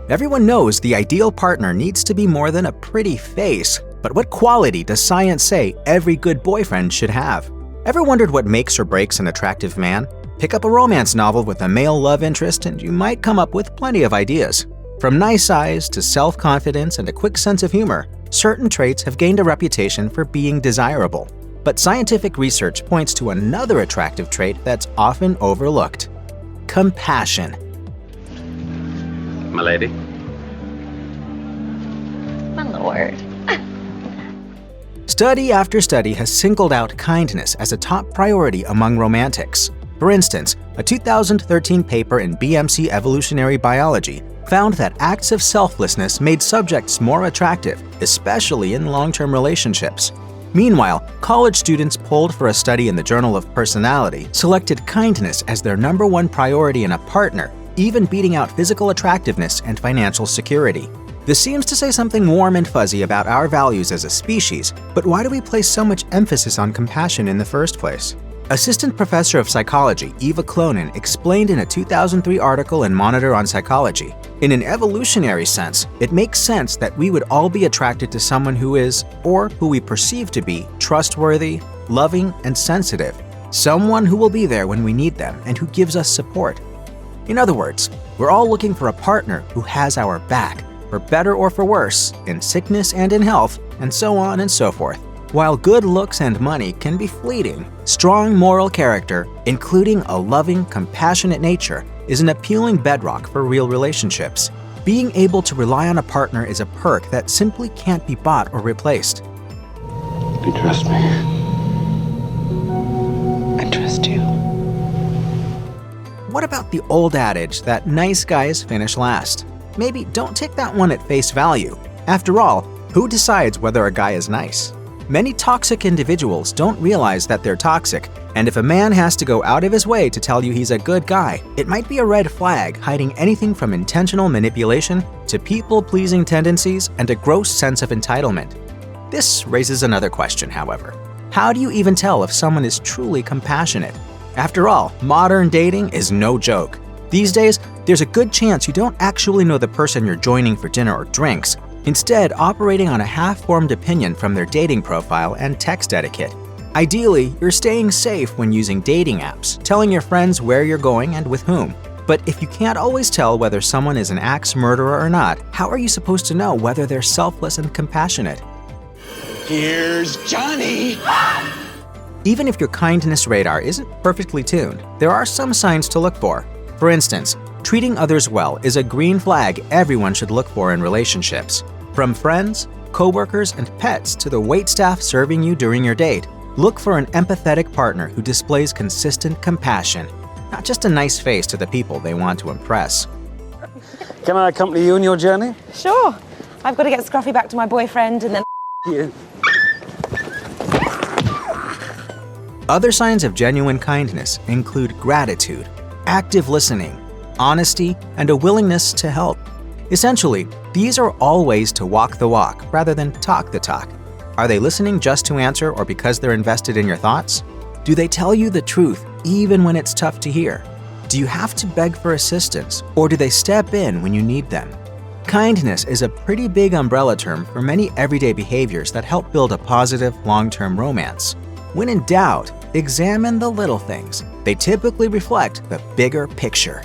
Everyone knows the ideal partner needs to be more than a pretty face, but what quality does science say every good boyfriend should have? Ever wondered what makes or breaks an attractive man? Pick up a romance novel with a male love interest and you might come up with plenty of ideas. From nice eyes to self-confidence and a quick sense of humor, certain traits have gained a reputation for being desirable. But scientific research points to another attractive trait that's often overlooked: compassion. My lady. My lord. Study after study has singled out kindness as a top priority among romantics. For instance, a 2013 paper in BMC Evolutionary Biology found that acts of selflessness made subjects more attractive, especially in long-term relationships. Meanwhile, college students polled for a study in the Journal of Personality selected kindness as their #1 priority in a partner, even beating out physical attractiveness and financial security. This seems to say something warm and fuzzy about our values as a species, but why do we place so much emphasis on compassion in the first place? Assistant Professor of Psychology Eva Clonin explained in a 2003 article in Monitor on Psychology, in an evolutionary sense, it makes sense that we would all be attracted to someone who is, or who we perceive to be, trustworthy, loving, and sensitive. Someone who will be there when we need them and who gives us support. In other words, we're all looking for a partner who has our back, for better or for worse, in sickness and in health, and so on and so forth. While good looks and money can be fleeting, strong moral character, including a loving, compassionate nature, is an appealing bedrock for real relationships. Being able to rely on a partner is a perk that simply can't be bought or replaced. You trust me? I trust you. What about the old adage that nice guys finish last? Maybe don't take that one at face value. After all, who decides whether a guy is nice? Many toxic individuals don't realize that they're toxic, and if a man has to go out of his way to tell you he's a good guy, it might be a red flag hiding anything from intentional manipulation to people-pleasing tendencies and a gross sense of entitlement. This raises another question, however. How do you even tell if someone is truly compassionate? After all, modern dating is no joke. These days, there's a good chance you don't actually know the person you're joining for dinner or drinks, instead operating on a half-formed opinion from their dating profile and text etiquette. Ideally, you're staying safe when using dating apps, telling your friends where you're going and with whom. But if you can't always tell whether someone is an axe murderer or not, how are you supposed to know whether they're selfless and compassionate? Here's Johnny! Even if your kindness radar isn't perfectly tuned, there are some signs to look for. For instance, treating others well is a green flag everyone should look for in relationships. From friends, coworkers, and pets to the waitstaff serving you during your date, look for an empathetic partner who displays consistent compassion, not just a nice face to the people they want to impress. Can I accompany you on your journey? Sure. I've got to get Scruffy back to my boyfriend and then... You. Other signs of genuine kindness include gratitude, active listening, honesty, and a willingness to help. Essentially, these are all ways to walk the walk rather than talk the talk. Are they listening just to answer or because they're invested in your thoughts? Do they tell you the truth even when it's tough to hear? Do you have to beg for assistance, or do they step in when you need them? Kindness is a pretty big umbrella term for many everyday behaviors that help build a positive, long-term romance. When in doubt, examine the little things. They typically reflect the bigger picture.